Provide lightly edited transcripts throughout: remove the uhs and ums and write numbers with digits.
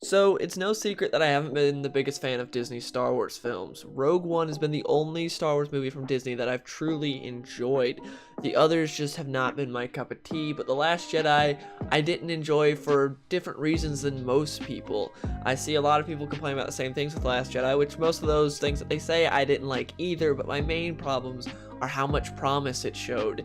So, it's no secret that I haven't been the biggest fan of Disney's Star Wars films. Rogue One has been the only Star Wars movie from Disney that I've truly enjoyed. The others just have not been my cup of tea, but The Last Jedi I didn't enjoy for different reasons than most people. I see a lot of people complain about the same things with The Last Jedi, which most of those things that they say I didn't like either, but my main problems are how much promise it showed.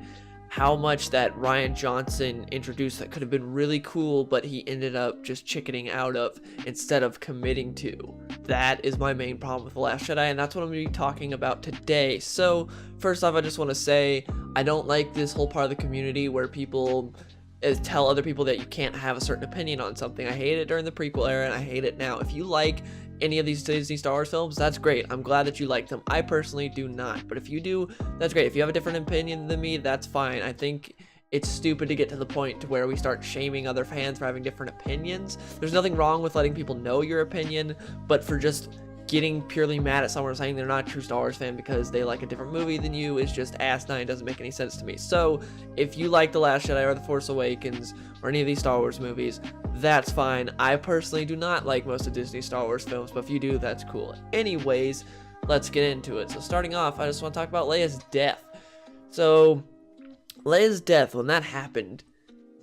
How much that Rian Johnson introduced that could have been really cool, but he ended up just chickening out of instead of committing to. That is my main problem with The Last Jedi, and that's what I'm going to be talking about today. So, first off, I just want to say, I don't like this whole part of the community where people tell other people that you can't have a certain opinion on something. I hate it during the prequel era, and I hate it now. If you like any of these Disney Star Wars films, that's great. I'm glad that you like them. I personally do not, but if you do, that's great. If you have a different opinion than me, that's fine. I think it's stupid to get to the point to where we start shaming other fans for having different opinions. There's nothing wrong with letting people know your opinion, but for just getting purely mad at someone saying they're not a true Star Wars fan because they like a different movie than you is just asinine. Doesn't make any sense to me. So if you like The Last Jedi or The Force Awakens or any of these Star Wars movies, that's fine. I personally do not like most of Disney's Star Wars films, but if you do, that's cool. Anyways, let's get into it. So starting off, I just want to talk about Leia's death. So Leia's death, when that happened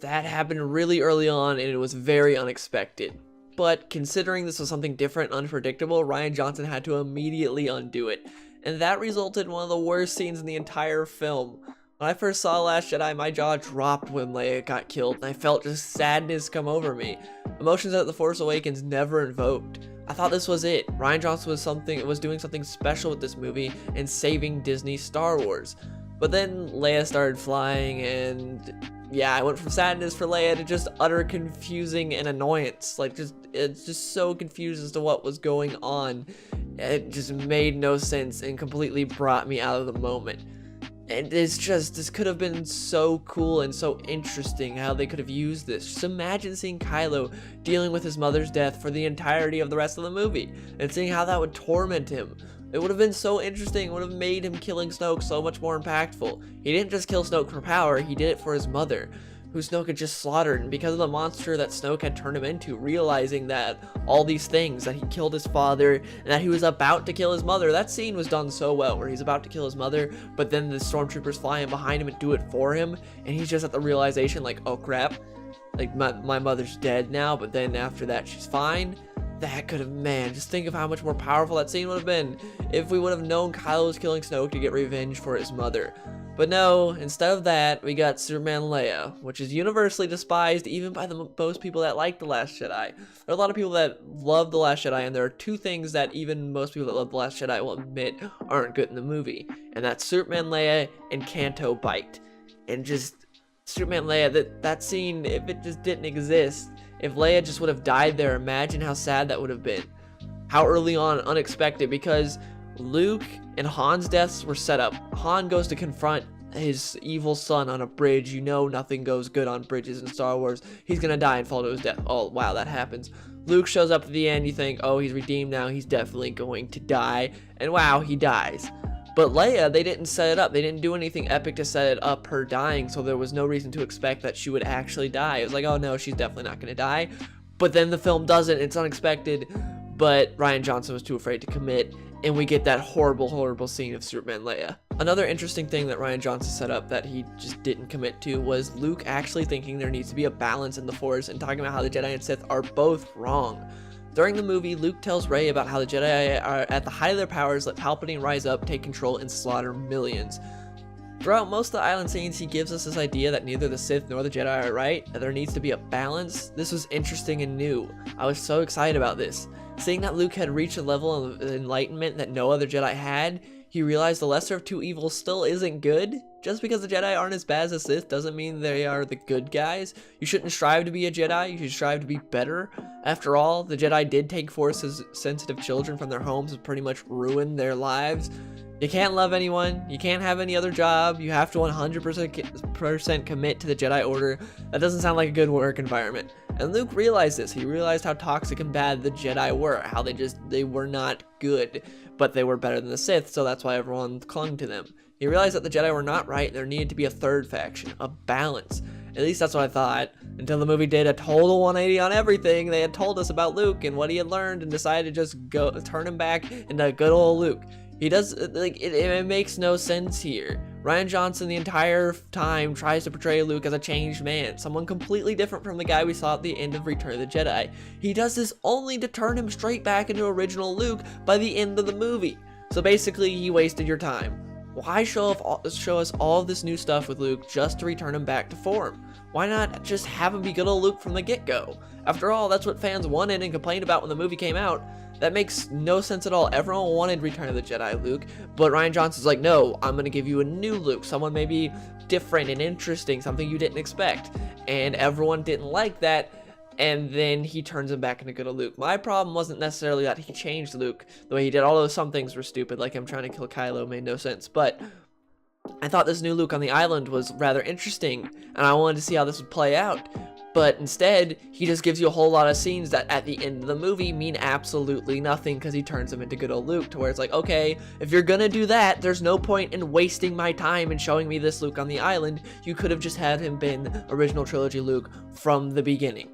really early on, and it was very unexpected. But considering this was something different, unpredictable, Rian Johnson had to immediately undo it. And that resulted in one of the worst scenes in the entire film. When I first saw Last Jedi, my jaw dropped when Leia got killed, and I felt just sadness come over me. Emotions that The Force Awakens never invoked. I thought this was it. Rian Johnson was doing something special with this movie and saving Disney Star Wars. But then Leia started flying, and yeah, I went from sadness for Leia to just utter confusing and annoyance. It's just so confused as to what was going on. It just made no sense and completely brought me out of the moment. And this could have been so cool and so interesting how they could have used this. Just imagine seeing Kylo dealing with his mother's death for the entirety of the rest of the movie and seeing how that would torment him. It would have been so interesting. It would have made him killing Snoke so much more impactful. He didn't just kill Snoke for power, he did it for his mother, who Snoke had just slaughtered, and because of the monster that Snoke had turned him into, realizing that all these things, that he killed his father, and that he was about to kill his mother. That scene was done so well, where he's about to kill his mother, but then the stormtroopers fly in behind him and do it for him, and he's just at the realization, like, oh crap, like, my mother's dead now, but then after that, she's fine. That could have, man, just think of how much more powerful that scene would have been if we would have known Kylo was killing Snoke to get revenge for his mother. But no, instead of that, we got Superman Leia, which is universally despised even by most people that like The Last Jedi. There are a lot of people that love The Last Jedi, and there are two things that even most people that love The Last Jedi will admit aren't good in the movie, and that's Superman Leia and Canto Bight. And just Superman Leia, that scene, if it just didn't exist, if Leia just would have died there, imagine how sad that would have been. How early on, unexpected, because Luke and Han's deaths were set up. Han goes to confront his evil son on a bridge. You know nothing goes good on bridges in Star Wars. He's gonna die and fall to his death. Oh, wow, that happens. Luke shows up at the end. You think, oh, he's redeemed now. He's definitely going to die. And wow, he dies. But Leia, they didn't set it up. They didn't do anything epic to set it up, her dying, so there was no reason to expect that she would actually die. It was like, oh no, she's definitely not going to die. But then the film doesn't. It's unexpected, but Rian Johnson was too afraid to commit, and we get that horrible, horrible scene of Superman Leia. Another interesting thing that Rian Johnson set up that he just didn't commit to was Luke actually thinking there needs to be a balance in the Force and talking about how the Jedi and Sith are both wrong. During the movie, Luke tells Rey about how the Jedi are at the height of their powers, let Palpatine rise up, take control, and slaughter millions. Throughout most of the island scenes, he gives us this idea that neither the Sith nor the Jedi are right, that there needs to be a balance. This was interesting and new. I was so excited about this. Seeing that Luke had reached a level of enlightenment that no other Jedi had, he realized the lesser of two evils still isn't good. Just because the Jedi aren't as bad as the Sith doesn't mean they are the good guys. You shouldn't strive to be a Jedi, you should strive to be better. After all, the Jedi did take Force-sensitive children from their homes and pretty much ruin their lives. You can't love anyone, you can't have any other job, you have to 100% commit to the Jedi Order. That doesn't sound like a good work environment. And Luke realized this. He realized how toxic and bad the Jedi were, how they were not good, but they were better than the Sith, so that's why everyone clung to them. He realized that the Jedi were not right, and there needed to be a third faction, a balance. At least that's what I thought. Until the movie did a total 180 on everything they had told us about Luke and what he had learned, and decided to just turn him back into good old Luke. He does, like, it makes no sense here. Rian Johnson the entire time tries to portray Luke as a changed man, someone completely different from the guy we saw at the end of Return of the Jedi. He does this only to turn him straight back into original Luke by the end of the movie. So basically, he wasted your time. Why show us all of this new stuff with Luke just to return him back to form? Why not just have him be good old Luke from the get-go? After all, that's what fans wanted and complained about when the movie came out. That makes no sense at all. Everyone wanted Return of the Jedi Luke, but Rian Johnson's like, no, I'm gonna give you a new Luke, someone maybe different and interesting, something you didn't expect. And everyone didn't like that, and then he turns him back into good old Luke. My problem wasn't necessarily that he changed Luke the way he did, although some things were stupid, like him trying to kill Kylo made no sense, but I thought this new Luke on the island was rather interesting, and I wanted to see how this would play out. But instead, he just gives you a whole lot of scenes that at the end of the movie mean absolutely nothing, because he turns him into good old Luke, to where it's like, okay, if you're gonna do that, there's no point in wasting my time and showing me this Luke on the island. You could have just had him been original trilogy Luke from the beginning.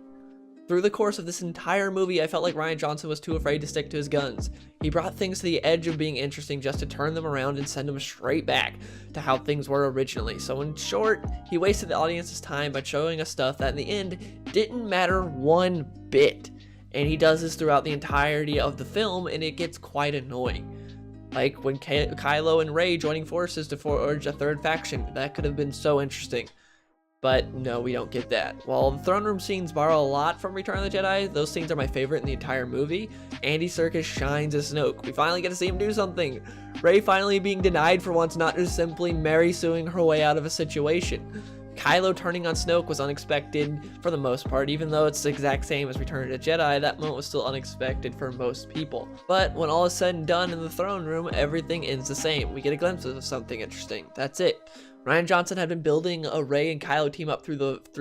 Through the course of this entire movie, I felt like Rian Johnson was too afraid to stick to his guns. He brought things to the edge of being interesting just to turn them around and send them straight back to how things were originally. So in short, he wasted the audience's time by showing us stuff that in the end didn't matter one bit. And he does this throughout the entirety of the film, and it gets quite annoying. Like when Kylo and Rey joining forces to forge a third faction. That could have been so interesting. But no, we don't get that. While the throne room scenes borrow a lot from Return of the Jedi, those scenes are my favorite in the entire movie. Andy Serkis shines as Snoke. We finally get to see him do something. Rey finally being denied for once, not just simply Mary suing her way out of a situation. Kylo turning on Snoke was unexpected for the most part. Even though it's the exact same as Return of the Jedi, that moment was still unexpected for most people. But when all is said and done in the throne room, everything ends the same. We get a glimpse of something interesting. That's it. Rian Johnson had been building a Rey and Kylo team up through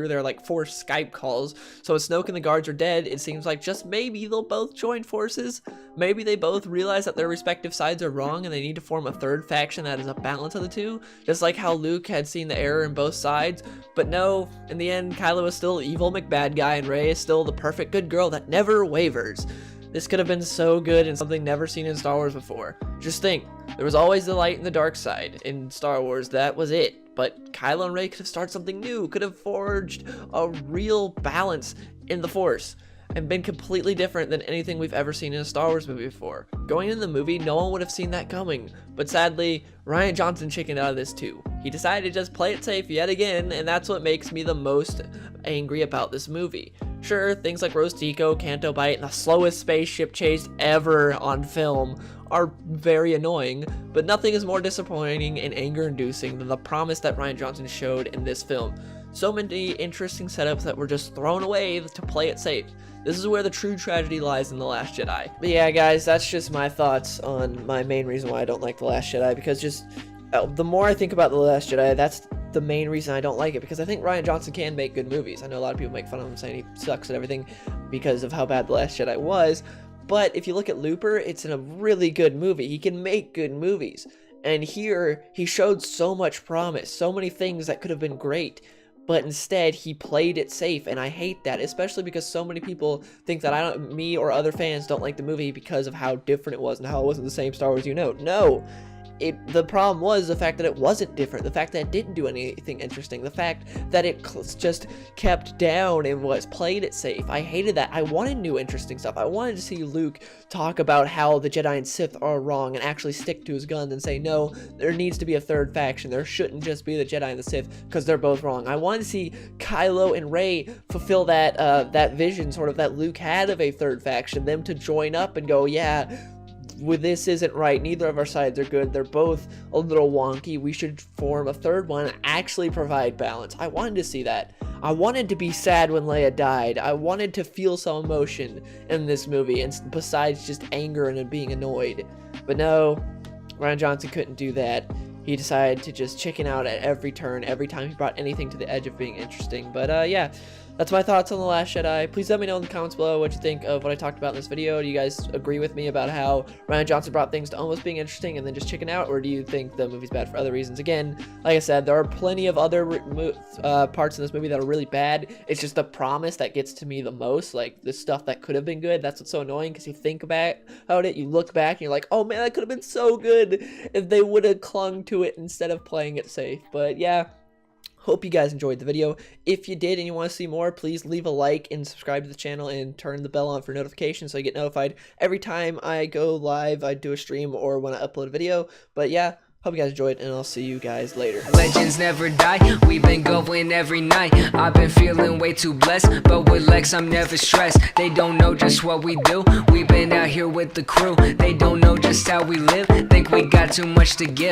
their like 4 Skype calls. So when Snoke and the guards are dead, it seems like just maybe they'll both join forces. Maybe they both realize that their respective sides are wrong and they need to form a third faction that is a balance of the two. Just like how Luke had seen the error in both sides. But no, in the end, Kylo is still evil McBad guy and Rey is still the perfect good girl that never wavers. This could have been so good and something never seen in Star Wars before. Just think, there was always the light and the dark side in Star Wars, that was it. But Kylo and Rey could have started something new, could have forged a real balance in the Force, and been completely different than anything we've ever seen in a Star Wars movie before. Going into the movie, no one would have seen that coming, but sadly, Rian Johnson chickened out of this too. He decided to just play it safe yet again, and that's what makes me the most angry about this movie. Sure, things like Roast Tico, Canto Bight, and the slowest spaceship chase ever on film are very annoying, but nothing is more disappointing and anger-inducing than the promise that Rian Johnson showed in this film. So many interesting setups that were just thrown away to play it safe. This is where the true tragedy lies in The Last Jedi. But yeah, guys, that's just my thoughts on my main reason why I don't like The Last Jedi, because just the more I think about The Last Jedi, that's the main reason I don't like it, because I think Rian Johnson can make good movies. I know a lot of people make fun of him saying he sucks at everything because of how bad The Last Jedi was, but if you look at Looper, it's a really good movie. He can make good movies, and here he showed so much promise, so many things that could have been great, but instead he played it safe, and I hate that, especially because so many people think that me or other fans don't like the movie because of how different it was and how it wasn't the same Star Wars you know. No. The problem was the fact that it wasn't different, the fact that it didn't do anything interesting, the fact that it just kept down and played it safe. I hated that. I wanted new interesting stuff. I wanted to see Luke talk about how the Jedi and Sith are wrong and actually stick to his guns and say, no, there needs to be a third faction. There shouldn't just be the Jedi and the Sith because they're both wrong. I wanted to see Kylo and Rey fulfill that vision sort of that Luke had of a third faction, them to join up and go, yeah, this isn't right, neither of our sides are good, they're both a little wonky, we should form a third one and actually provide balance. I wanted to see that. I wanted to be sad when Leia died. I wanted to feel some emotion in this movie, and besides just anger and being annoyed. But no, Rian Johnson couldn't do that. He decided to just chicken out at every turn, every time he brought anything to the edge of being interesting. But yeah, that's my thoughts on The Last Jedi. Please let me know in the comments below what you think of what I talked about in this video. Do you guys agree with me about how Rian Johnson brought things to almost being interesting and then just chicken out, or do you think the movie's bad for other reasons? Again, like I said, there are plenty of other parts in this movie that are really bad. It's just the promise that gets to me the most, like the stuff that could have been good. That's what's so annoying, because you think about it, you look back and you're like, oh man, that could have been so good if they would have clung to it instead of playing it safe. But yeah, hope you guys enjoyed the video. If you did and you want to see more, please leave a like and subscribe to the channel and turn the bell on for notifications so you get notified every time I go live, I do a stream, or when I upload a video. But yeah, hope you guys enjoyed, and I'll see you guys later. Legends never die, we've been going every night. I've been feeling way too blessed, but with Lex I'm never stressed. They don't know just what we do, we've been out here with the crew. They don't know just how we live, think we got too much to give.